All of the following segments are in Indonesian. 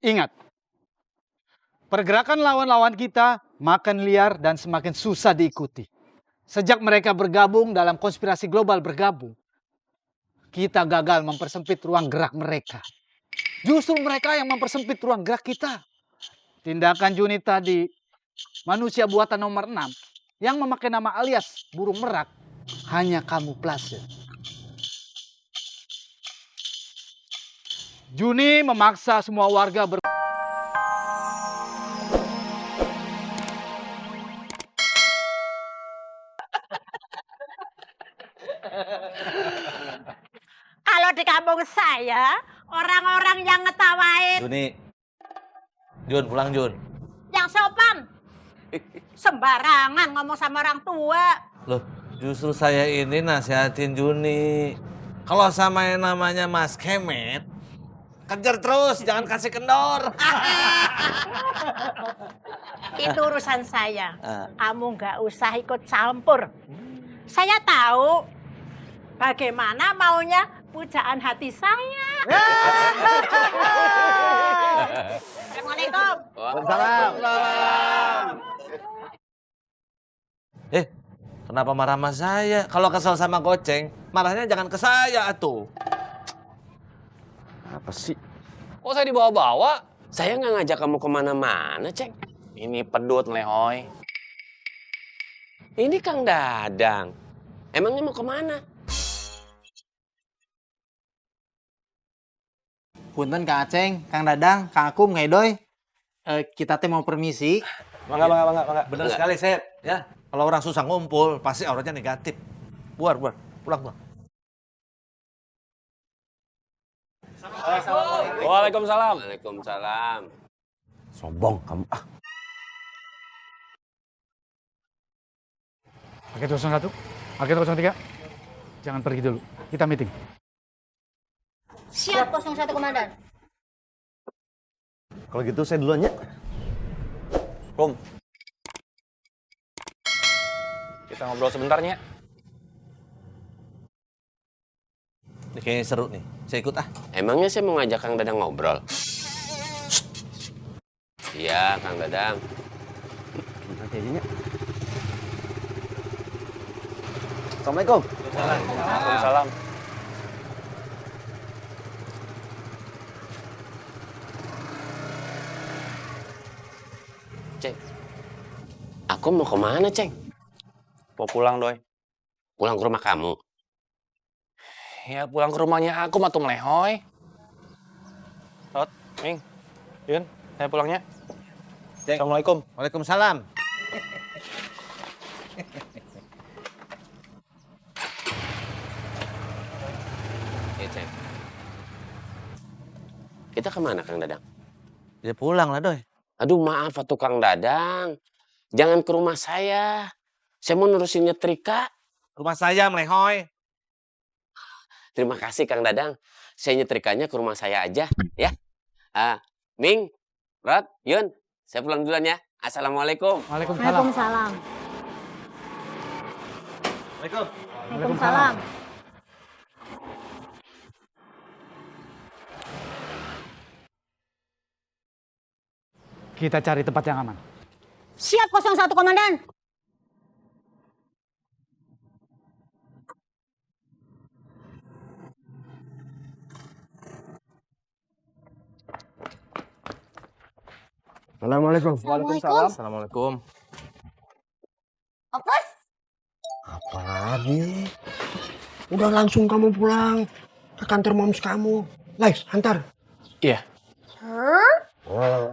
Ingat, pergerakan lawan-lawan kita makan liar dan semakin susah diikuti. Sejak mereka bergabung dalam konspirasi global bergabung, kita gagal mempersempit ruang gerak mereka. Justru mereka yang mempersempit ruang gerak kita. Tindakan Juni tadi, manusia buatan nomor 6, yang memakai nama alias burung merak, hanya kamuflase. Juni memaksa semua warga Kalau di kampung saya, orang-orang yang ngetawain Jun, pulang Jun. yang sopan. Sembarangan ngomong sama orang tua. Loh, justru saya ini nasihatin Juni. Kalau sama yang namanya Mas Kemet, kejar terus, jangan kasih kendor. Itu urusan saya. Kamu nggak usah ikut campur. Saya tahu bagaimana maunya pujaan hati saya. Assalamualaikum. Waalaikumsalam. Kenapa marah sama saya? Kalau kesel sama goceng, marahnya jangan ke saya atuh. Apa sih? Kok saya dibawa-bawa? Saya nggak ngajak kamu kemana-mana, Ceng. Ini pedut, Lehoy. Ini Kang Dadang. Emangnya mau kemana? Punten Kang Aceng, Kang Dadang, Kang Akum, Ngedoy. Kita teh mau permisi. Bangga. Bener sekali, Sep. Ya, kalau orang susah ngumpul, pasti auranya negatif. Buar. Pulang. Waalaikumsalam. Waalaikumsalam. Sombong kamu. Paket 01, paket 03, jangan pergi dulu. Kita meeting. Siap 01 Komandan. Kalau gitu saya duluan ya. Kum. Kita ngobrol sebentarnya. Ini kayaknya seru nih. Saya ikut ah. Emangnya saya mau ngajak Kang Dadang ngobrol? Iya, Kang Dadang. Nanti aja. Assalamualaikum. Waalaikumsalam. Ceng, aku mau kemana, Ceng? Mau pulang, Doy. Pulang ke rumah kamu? Ya pulang ke rumahnya aku matung Lehoy. Tot, Ming, Yun, saya pulangnya. Ceng. Assalamualaikum. Waalaikumsalam. Ya, Ceng. Kita kemana, Kang Dadang? Ya pulang lah, Doy. Aduh, maaf atuh Kang Dadang. Jangan ke rumah saya. Saya mau nurusin nyetrika. Rumah saya, Melehoy. Terima kasih Kang Dadang. Saya nyetrikanya ke rumah saya aja, ya. Ming, Rod, Yun, saya pulang duluan ya. Assalamualaikum. Waalaikumsalam. Waalaikumsalam. Assalamualaikum. Waalaikumsalam. Kita cari tempat yang aman. Siap 01 Komandan. Assalamualaikum. Waalaikumsalam. Assalamualaikum. Opus? Apa lagi? Udah langsung kamu pulang ke kantor moms kamu. Lex, antar. Iya. Oh.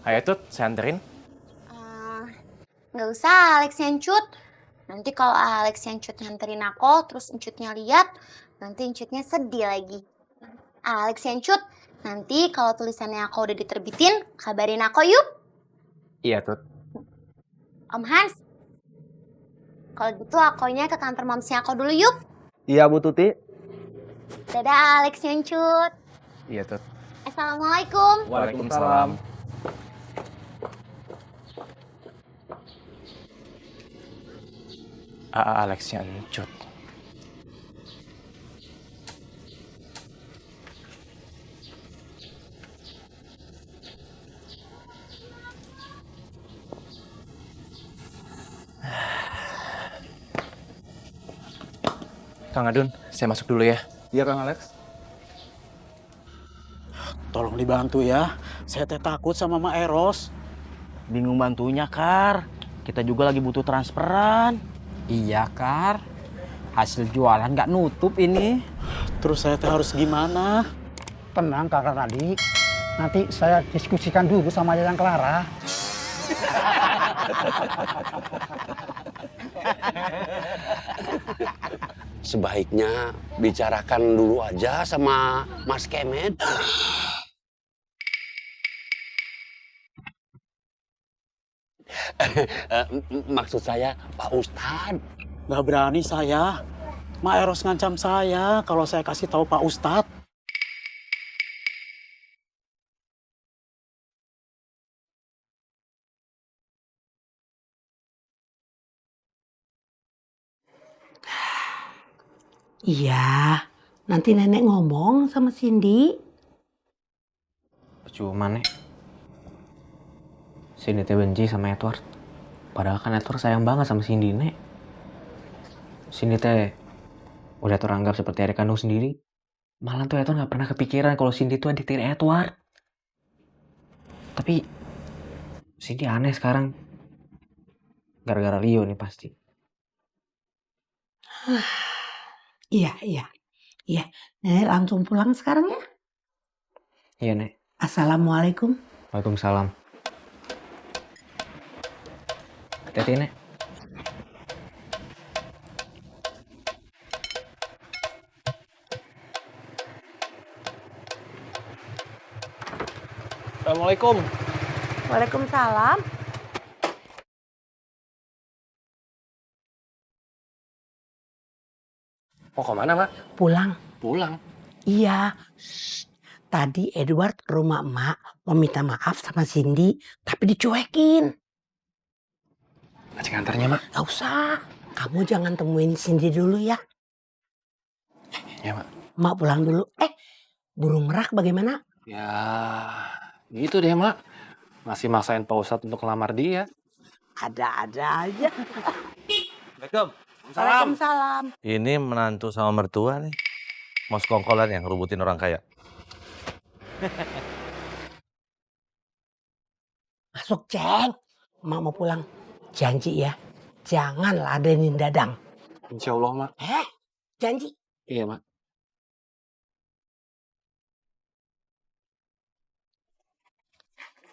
Ayo Tut, saya anterin. Nggak usah Alex yang cut. Nanti kalau Alex yang cut nganterin aku, terus encutnya lihat, nanti encutnya sedih lagi. Alex yang cut, nanti kalau tulisannya aku udah diterbitin, kabarin aku yuk. Iya Tut. Om Hans, kalau gitu akonya ke kantor momsnya aku dulu yuk. Iya Bu Tuti. Dadah Alex yang cut. Iya Tut. Assalamualaikum. Waalaikumsalam. Alex yang encut. Kang Adun, saya masuk dulu ya. Iya Kang Alex. Tolong dibantu ya. Saya teh takut sama Ma Eros. Bingung bantunya, Kar. Kita juga lagi butuh transferan. Iya, Kar. Hasil jualan nggak nutup ini. Terus saya teh harus gimana? Tenang Kakak Radi, nanti saya diskusikan dulu sama Yayang Clara. Sebaiknya bicarakan dulu aja sama Mas Kemet. Maksud saya Pak Ustadz. Gak berani saya. Ma Eros ngancam saya kalau saya kasih tahu Pak Ustadz. Iya, nanti nenek ngomong sama Cindy. Percuma, Nek. Cindy teh benci sama Edward. Padahal kan Edward sayang banget sama Cindy, Nek. Cindy teh udah Edward anggap seperti adik kandung sendiri. Malah tuh Edward gak pernah kepikiran kalau Cindy tuh adik tiri Edward. Tapi Cindy aneh sekarang. Gara-gara Leo nih pasti. Iya. Nenek langsung pulang sekarang ya. Iya, Nek. Assalamualaikum. Waalaikumsalam. Hati-hati, Nek. Assalamualaikum. Waalaikumsalam. Mau kemana, Mak? Pulang. Pulang. Iya. Shh. Tadi Edward ke rumah emak mau minta maaf sama Cindy, tapi dicuekin. Acing antarnya, Mak. Gak usah. Kamu jangan temuin Cindy dulu ya. Ya, Mak. Mak pulang dulu. Burung merak bagaimana? Ya, gitu deh, Mak. Masih maksain Pak Ustadz untuk ngelamar dia. Ada-ada aja. Assalamualaikum. Waalaikumsalam. Ini menantu sama mertua nih. Mau sekongkolan yang ngerubutin orang kaya. Masuk, Ceng. Mak mau pulang. Janji ya, jangan ladenin Dadang. Insya Allah, Mak. Janji. Iya, Mak.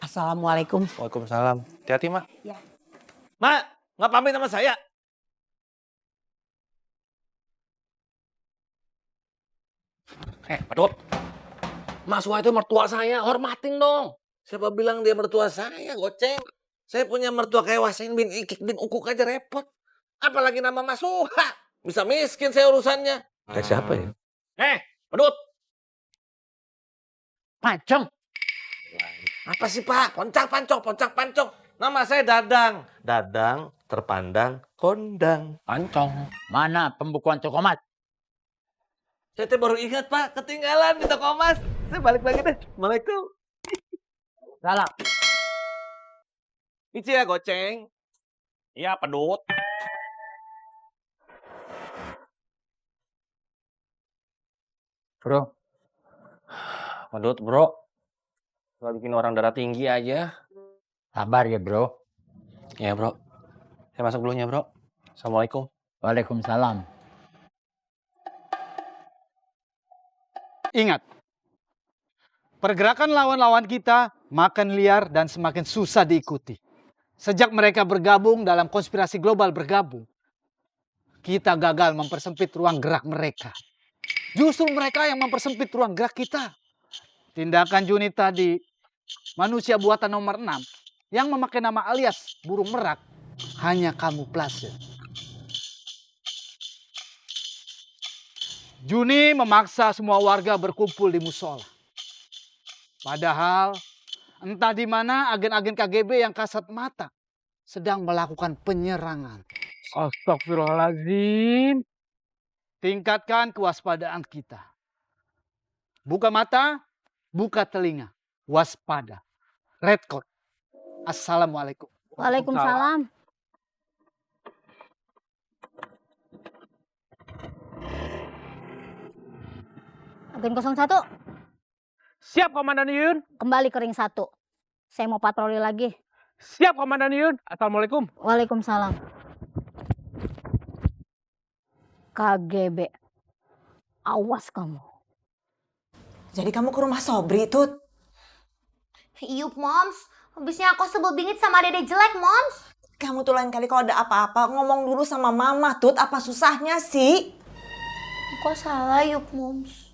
Assalamualaikum. Waalaikumsalam. Hati-hati, Mak. Mak, nggak pamit sama saya? Padut. Mas Wah itu mertua saya, hormatin dong. Siapa bilang dia mertua saya, goceng? Saya punya mertua kayak Wasain bin Ikik bin Ukuk aja repot. Apalagi nama Mas Suha. Bisa miskin saya urusannya. Kayak siapa ya? Padut. Pacong. Apa sih Pak? Poncak pancong. Nama saya Dadang. Dadang terpandang kondang. Pancong. Mana pembukuan Tokomat? Saya teh baru ingat Pak, ketinggalan di toko emas. Saya balik lagi deh. Assalamualaikum. Salam. Ici ya goceng. Iya, Padut. Bro, Padut, bro. Gak bikin orang darah tinggi aja. sabar ya bro. Ya, bro. Saya masuk dulunya, bro. Assalamualaikum. Waalaikumsalam. Ingat, pergerakan lawan-lawan kita makin liar dan semakin susah diikuti. Sejak mereka bergabung dalam konspirasi global bergabung, kita gagal mempersempit ruang gerak mereka. Justru mereka yang mempersempit ruang gerak kita. Tindakan Juni tadi, manusia buatan nomor 6, yang memakai nama alias burung merak, hanya kamuflase. Juni memaksa semua warga berkumpul di musola. Padahal entah di mana agen-agen KGB yang kasat mata sedang melakukan penyerangan. Astagfirullahaladzim. Tingkatkan kewaspadaan kita. Buka mata, buka telinga, waspada. Red Code. Assalamualaikum. Waalaikumsalam. Agen 01. Siap, Komandan Yun. Kembali ke ring 1. Saya mau patroli lagi. Siap, Komandan Yun. Assalamualaikum. Waalaikumsalam. KGB. Awas kamu. Jadi kamu ke rumah Sobri, Tut? Iyup, Moms. Habisnya aku sebel bingit sama dede jelek, Moms. Kamu tuh lain kali kalau ada apa-apa ngomong dulu sama Mama, Tut. Apa susahnya sih? Kok salah, Yup, Moms?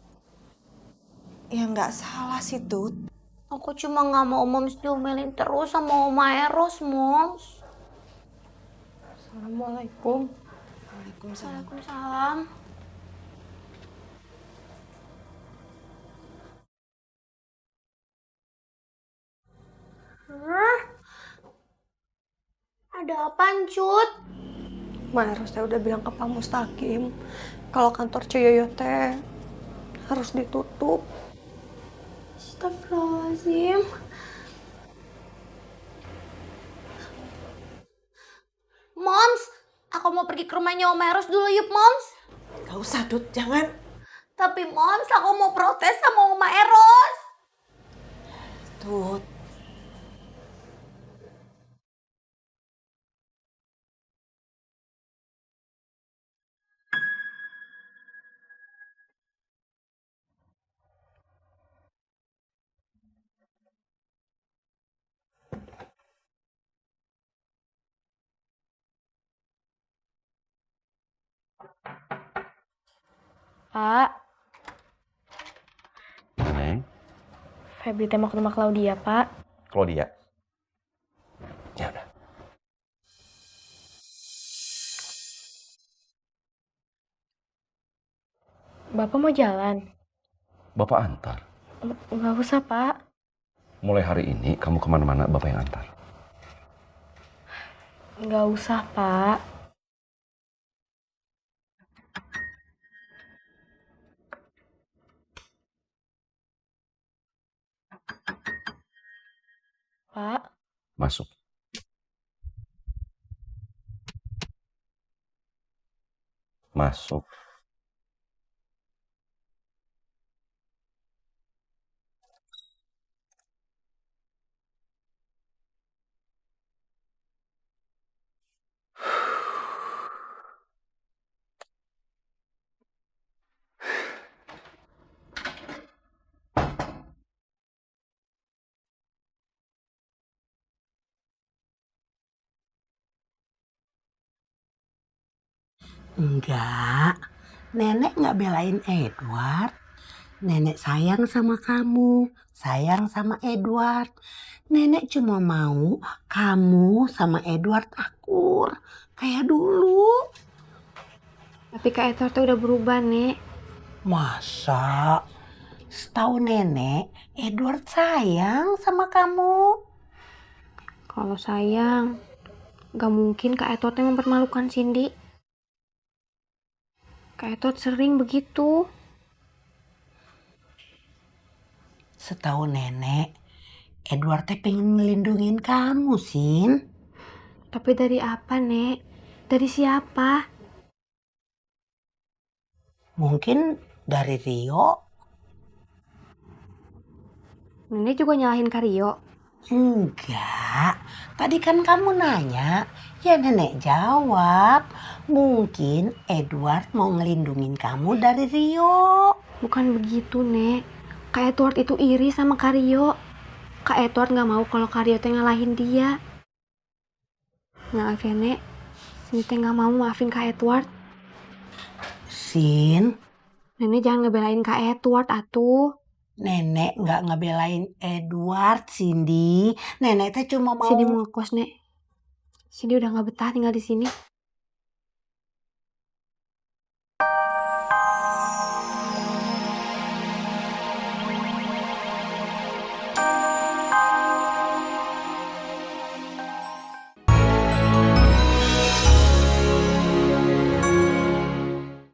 Ya nggak salah sih, Tut. Aku cuma nggak mau Moms diomelin terus sama Oma Eros, Moms. Assalamualaikum. Waalaikumsalam. Ada apa, Cut? Ma Eros teh udah bilang ke Pak Mustaqim kalau kantor Ciyoyo teh harus ditutup. Astagfirullahaladzim. Moms, aku mau pergi ke rumahnya Om Eros dulu yuk, Moms. Gak usah, Tut. Jangan. Tapi Moms, aku mau protes sama Oma Eros. Tut. Pak, Neng, Febri teh mau ke rumah Claudia, Pak. Claudia. Ya udah. Bapak mau jalan? Bapak antar. Nggak usah, Pak. Mulai hari ini kamu kemana-mana Bapak yang antar. Nggak usah, Pak. Pak. Masuk. Masuk. Enggak, nenek nggak belain Edward. Nenek sayang sama kamu, sayang sama Edward. Nenek cuma mau kamu sama Edward akur, kayak dulu. Tapi Kak Edward tuh udah berubah, Nek. Masa? Setahu nenek, Edward sayang sama kamu. Kalau sayang, gak mungkin Kak Edward yang mempermalukan Cindy. Kak Edward sering begitu. Setahu nenek, Edward teh pengen ngelindungin kamu, Sin. Tapi dari apa, Nek? Dari siapa? Mungkin dari Rio. Nenek juga nyalahin Kak Rio. Enggak, tadi kan kamu nanya, ya nenek jawab. Mungkin Edward mau ngelindungin kamu dari Rio. Bukan begitu, Nek. Kak Edward itu iri sama Kak Rio. Kak Edward gak mau kalau Kak Rio teh ngalahin dia. Maaf ya, Nek. Sini teh gak mau maafin Kak Edward. Sin, Nenek jangan ngebelain Kak Edward, atuh. nenek nggak ngebelain Edward, Cindy. Nenek teh cuma mau. Cindy mau ngekos, Nek. Cindy udah gak betah tinggal di sini.